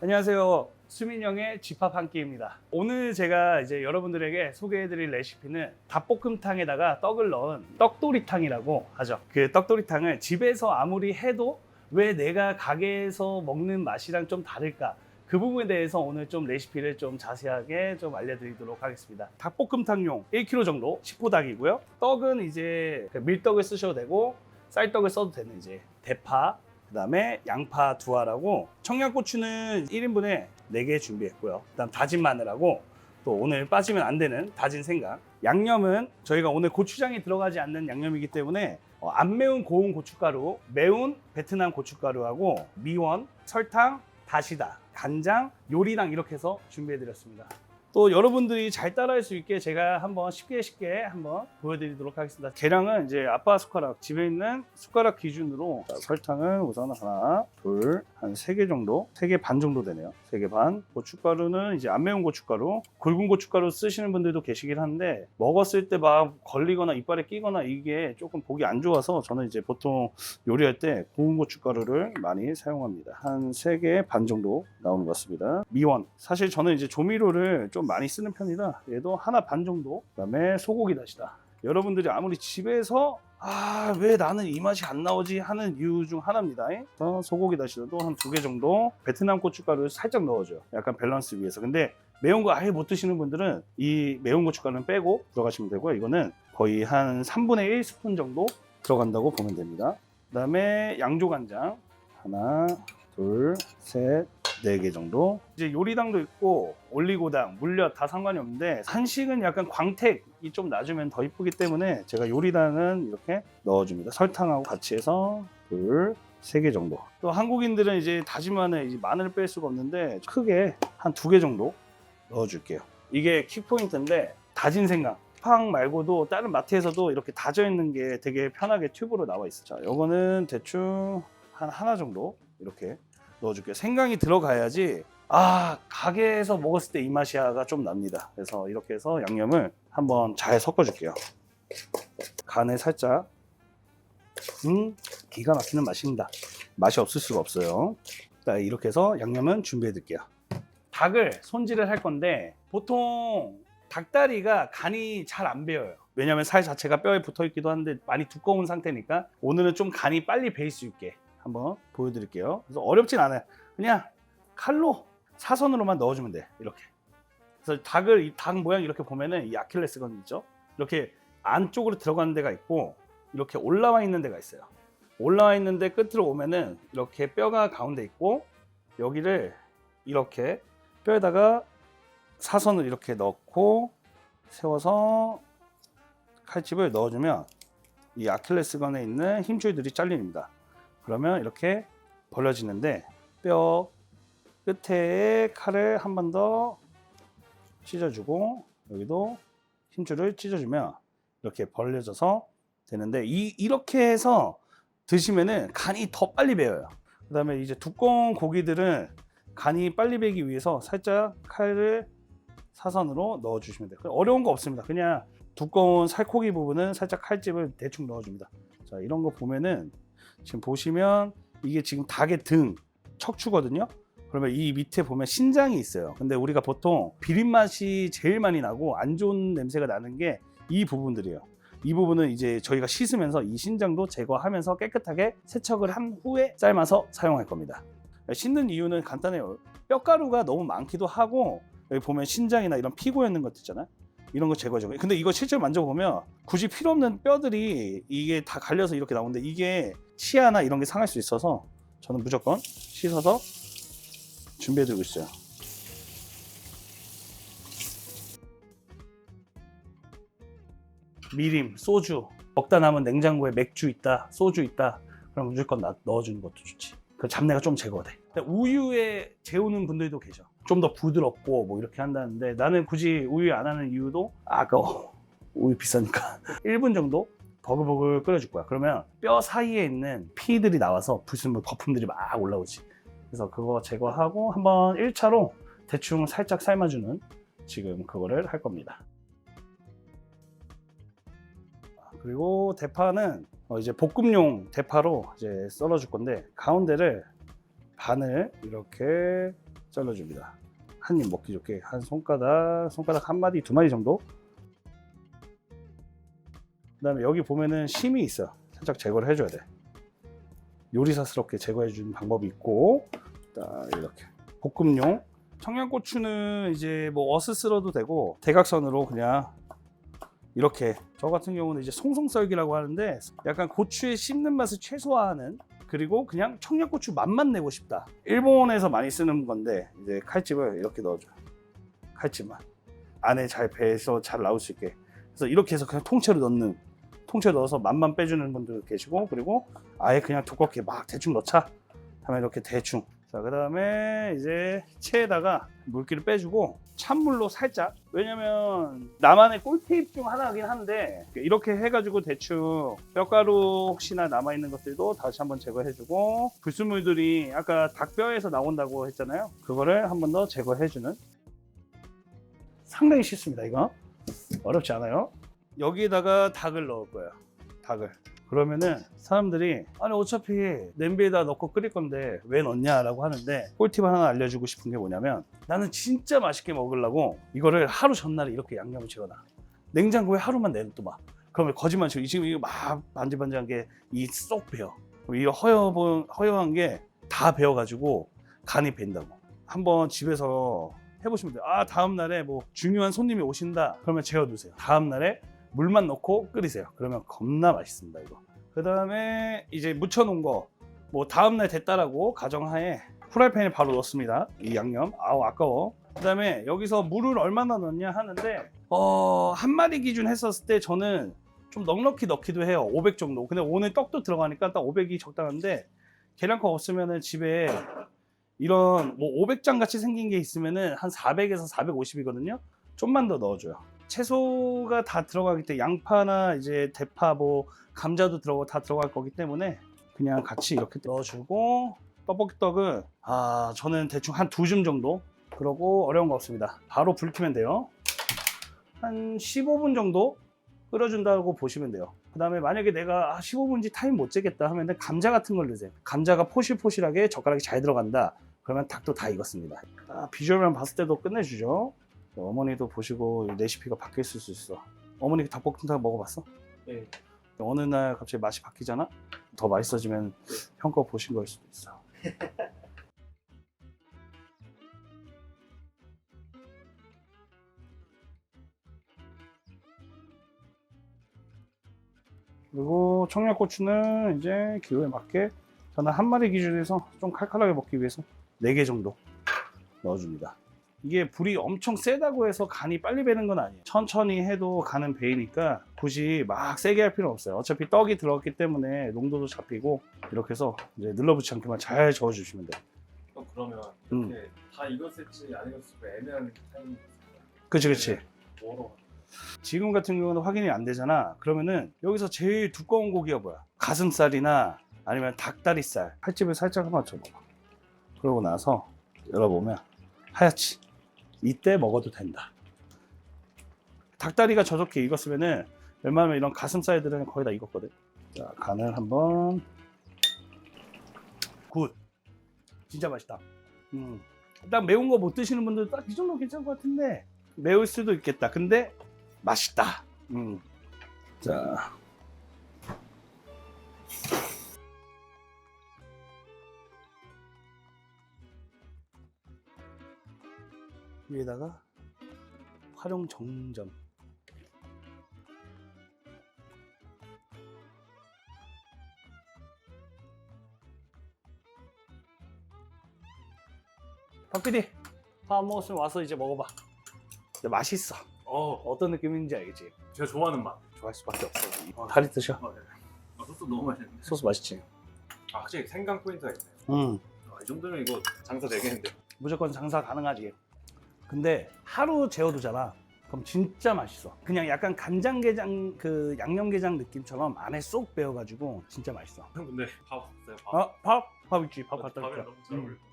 안녕하세요. 수민형의 집합 한 끼입니다. 오늘 제가 이제 여러분들에게 소개해드릴 레시피는 닭볶음탕에다가 떡을 넣은 떡도리탕이라고 하죠. 그 떡도리탕을 집에서 아무리 해도 왜 내가 가게에서 먹는 맛이랑 좀 다를까? 그 부분에 대해서 오늘 좀 레시피를 좀 자세하게 좀 알려드리도록 하겠습니다. 닭볶음탕용 1kg 정도 10호닭이고요. 떡은 이제 밀떡을 쓰셔도 되고 쌀떡을 써도 되는 이제 대파, 그 다음에 양파 2알하고 청양고추는 1인분에 4개 준비했고요. 그 다음 다진 마늘하고 또 오늘 빠지면 안 되는 다진 생강. 양념은 저희가 오늘 고추장이 들어가지 않는 양념이기 때문에 안 매운 고운 고춧가루, 매운 베트남 고춧가루하고 미원, 설탕, 다시다, 간장, 요리랑 이렇게 해서 준비해 드렸습니다. 또 여러분들이 잘 따라할 수 있게 제가 한번 쉽게 한번 보여드리도록 하겠습니다. 계량은 이제 아빠 숟가락, 집에 있는 숟가락 기준으로 설탕을 우선 하나, 둘, 한 3개 정도, 3개 반 정도 되네요. 3개 반. 고춧가루는 이제 안 매운 고춧가루, 굵은 고춧가루 쓰시는 분들도 계시긴 한데 먹었을 때 막 걸리거나 이빨에 끼거나 이게 조금 보기 안 좋아서 저는 이제 보통 요리할 때 고운 고춧가루를 많이 사용합니다. 한 3개 반 정도 나오는 것 같습니다. 미원. 사실 저는 이제 조미료를 좀 많이 쓰는 편이라 얘도 하나 반 정도. 그다음에 소고기 다시다. 여러분들이 아무리 집에서 왜 나는 이 맛이 안 나오지 하는 이유 중 하나입니다. 소고기 다시다도 한 2개 정도. 베트남 고춧가루를 살짝 넣어줘요. 약간 밸런스 위해서. 근데 매운 거 아예 못 드시는 분들은 이 매운 고춧가루는 빼고 들어가시면 되고요. 이거는 거의 한 3분의 1스푼 정도 들어간다고 보면 됩니다. 그 다음에 양조간장 하나, 둘, 셋, 4개 정도. 이제 요리당도 있고 올리고당, 물엿 다 상관이 없는데 한식은 약간 광택이 좀 낮으면 더 이쁘기 때문에 제가 요리당은 이렇게 넣어줍니다. 설탕하고 같이 해서 둘, 3개 정도. 또 한국인들은 이제 다진 마늘, 이제 마늘을 뺄 수가 없는데 크게 한 2개 정도 넣어줄게요. 이게 킥포인트인데 다진 생강. 팡 말고도 다른 마트에서도 이렇게 다져 있는 게 되게 편하게 튜브로 나와 있어요. 자, 요거는 대충 한 하나 정도 이렇게 넣어줄게요. 생강이 들어가야지 가게에서 먹었을 때 이 맛이야가 좀 납니다. 그래서 이렇게 해서 양념을 한번 잘 섞어줄게요. 간을 살짝 기가 막히는 맛입니다. 맛이 없을 수가 없어요. 자, 이렇게 해서 양념은 준비해 드릴게요. 닭을 손질을 할 건데 보통 닭다리가 간이 잘 안 배어요. 왜냐면 살 자체가 뼈에 붙어 있기도 한데 많이 두꺼운 상태니까 오늘은 좀 간이 빨리 배일 수 있게 한번 보여드릴게요. 그래서 어렵진 않아요. 그냥 칼로 사선으로만 넣어주면 돼. 이렇게. 그래서 이 닭 모양 이렇게 보면은 이 아킬레스건 있죠. 이렇게 안쪽으로 들어가는 데가 있고 이렇게 올라와 있는 데가 있어요. 올라와 있는데 끝으로 오면은 이렇게 뼈가 가운데 있고 여기를 이렇게 뼈에다가 사선을 이렇게 넣고 세워서 칼집을 넣어주면 이 아킬레스건에 있는 힘줄들이 잘립니다. 그러면 이렇게 벌려지는데 뼈 끝에 칼을 한 번 더 찢어주고 여기도 힘줄을 찢어주면 이렇게 벌려져서 되는데 이렇게 해서 드시면은 간이 더 빨리 배어요. 그 다음에 이제 두꺼운 고기들은 간이 빨리 배기 위해서 살짝 칼을 사선으로 넣어 주시면 돼요. 어려운 거 없습니다. 그냥 두꺼운 살코기 부분은 살짝 칼집을 대충 넣어줍니다. 자, 이런 거 보면은 지금 보시면 이게 지금 닭의 등 척추거든요. 그러면 이 밑에 보면 신장이 있어요. 근데 우리가 보통 비린 맛이 제일 많이 나고 안 좋은 냄새가 나는 게 이 부분들이에요. 이 부분은 이제 저희가 씻으면서 이 신장도 제거하면서 깨끗하게 세척을 한 후에 삶아서 사용할 겁니다. 씻는 이유는 간단해요. 뼈가루가 너무 많기도 하고 여기 보면 신장이나 이런 피 고였는 것 있잖아요. 이런 거 제거해줘. 근데 이거 실제로 만져보면 굳이 필요 없는 뼈들이 이게 다 갈려서 이렇게 나오는데 이게 치아나 이런 게 상할 수 있어서 저는 무조건 씻어서 준비해두고 있어요. 미림, 소주, 먹다 남은 냉장고에 맥주 있다, 소주 있다, 그럼 무조건 넣어주는 것도 좋지. 그 잡내가 좀 제거돼. 우유에 재우는 분들도 계셔. 좀 더 부드럽고 뭐 이렇게 한다는데 나는 굳이 우유 안 하는 이유도 아까워. 우유 비싸니까. 1분 정도 버글버글 끓여줄 거야. 그러면 뼈 사이에 있는 피들이 나와서 불순물 거품들이 막 올라오지. 그래서 그거 제거하고 한번 1차로 대충 살짝 삶아주는 지금 그거를 할 겁니다. 그리고 대파는 이제 볶음용 대파로 이제 썰어 줄 건데 가운데를 반을 이렇게 잘라줍니다. 한 입 먹기 좋게 한 손가락 한 마디, 두 마디 정도. 그다음에 여기 보면은 심이 있어. 살짝 제거를 해줘야 돼. 요리사스럽게 제거해주는 방법이 있고, 딱 이렇게 볶음용 청양고추는 이제 뭐 어스스러도 되고 대각선으로 그냥 이렇게, 저 같은 경우는 이제 송송썰기라고 하는데 약간 고추의 씹는 맛을 최소화하는, 그리고 그냥 청양고추 맛만 내고 싶다. 일본에서 많이 쓰는 건데 이제 칼집을 이렇게 넣어줘요. 칼집만 안에 잘 배서 잘 나올 수 있게. 그래서 이렇게 해서 그냥 통째로 넣어서 맛만 빼주는 분들 계시고, 그리고 아예 그냥 두껍게 막 대충 넣자 하면 이렇게 대충. 자, 그 다음에 이제 체에다가 물기를 빼주고 찬물로 살짝, 왜냐면 나만의 꿀팁 중 하나긴 한데 이렇게 해가지고 대충 뼈가루 혹시나 남아있는 것들도 다시 한번 제거해주고, 불순물들이 아까 닭뼈에서 나온다고 했잖아요. 그거를 한 번 더 제거해주는. 상당히 쉽습니다. 이거 어렵지 않아요. 여기에다가 닭을 넣을 거예요. 닭을. 그러면은 사람들이 아니 어차피 냄비에다 넣고 끓일 건데 왜 넣냐라고 하는데, 꿀팁 하나 알려주고 싶은 게 뭐냐면, 나는 진짜 맛있게 먹으려고 이거를 하루 전날에 이렇게 양념을 재워놔. 냉장고에 하루만 내놔. 그러면 거짓말치고 지금 이거 막 반질반질한 게 이 쏙 배어. 이 허여한 게 다 배어가지고 간이 밴다고. 한번 집에서 해보시면 돼요. 아, 다음날에 뭐 중요한 손님이 오신다 그러면 재워두세요. 다음날에 물만 넣고 끓이세요. 그러면 겁나 맛있습니다. 이거. 그 다음에 이제 묻혀놓은 거 뭐 다음날 됐다라고 가정하에 프라이팬에 바로 넣습니다. 이 양념. 아우 아까워. 그 다음에 여기서 물을 얼마나 넣냐 하는데, 한 마리 기준 했었을 때 저는 좀 넉넉히 넣기도 해요. 500 정도. 근데 오늘 떡도 들어가니까 딱 500이 적당한데, 계량컵 없으면은 집에 이런 뭐 500장 같이 생긴 게 있으면은 한 400에서 450이거든요. 좀만 더 넣어줘요. 채소가 다 들어가기 때문에 양파나 이제 대파, 뭐 감자도 다 들어갈 거기 때문에 그냥 같이 이렇게 넣어주고, 떡볶이 떡은 저는 대충 한 2줌 정도. 그러고 어려운 거 없습니다. 바로 불 켜면 돼요. 한 15분 정도 끓여준다고 보시면 돼요. 그 다음에 만약에 내가 15분인지 타임 못 재겠다 하면 감자 같은 걸 넣으세요. 감자가 포실포실하게 젓가락이 잘 들어간다 그러면 닭도 다 익었습니다. 비주얼만 봤을 때도 끝내주죠. 어머니도 보시고 레시피가 바뀔 수 있어. 어머니 닭볶음탕 먹어봤어? 네. 어느 날 갑자기 맛이 바뀌잖아? 더 맛있어지면 형 거 보신 거일 수도 있어. 그리고 청양고추는 이제 기호에 맞게 저는 한 마리 기준에서 좀 칼칼하게 먹기 위해서 4개 정도 넣어줍니다. 이게 불이 엄청 세다고 해서 간이 빨리 배는 건 아니에요. 천천히 해도 간은 배이니까 굳이 막 세게 할 필요는 없어요. 어차피 떡이 들어갔기 때문에 농도도 잡히고, 이렇게 해서 이제 눌러붙지 않게만 잘 저어주시면 돼요. 그러면 이렇게 다 익었을지 안 익었을지 애매한 타이밍이 있어요. 그치. 뭐로? 지금 같은 경우는 확인이 안 되잖아. 그러면은 여기서 제일 두꺼운 고기가 뭐야? 가슴살이나 아니면 닭다리살. 팔집을 살짝 한번 맞춰봐. 그러고 나서 열어보면 하얗지? 이때 먹어도 된다. 닭다리가 저렇게 익었으면은 웬만하면 이런 가슴살들은 거의 다 익었거든. 자, 간을 한번. 굿. 진짜 맛있다. 딱 매운 거 못 드시는 분들 딱 이 정도 괜찮을 것 같은데, 매울 수도 있겠다. 근데 맛있다. 자, 위에다가 활용 정점. 박 PD, 밥 안 먹었으면 와서 이제 먹어봐. 근데 맛있어. 어떤 느낌인지 알겠지? 제가 좋아하는 맛. 좋아할 수밖에 없어. 다리 드셔. 네. 소스 너무 맛있는데. 소스 맛있지? 확실히 생강 포인트가 있네요. 이 정도면 이거 장사 되겠는데. 무조건 장사 가능하지. 근데 하루 재워두잖아. 그럼 진짜 맛있어. 그냥 약간 간장게장, 그 양념게장 느낌처럼 안에 쏙 배어가지고 진짜 맛있어. 형 근데 밥 없어요? 밥? 밥 있지. 밥 갖다 밥이랑 줄게. 너무 잘 어울려.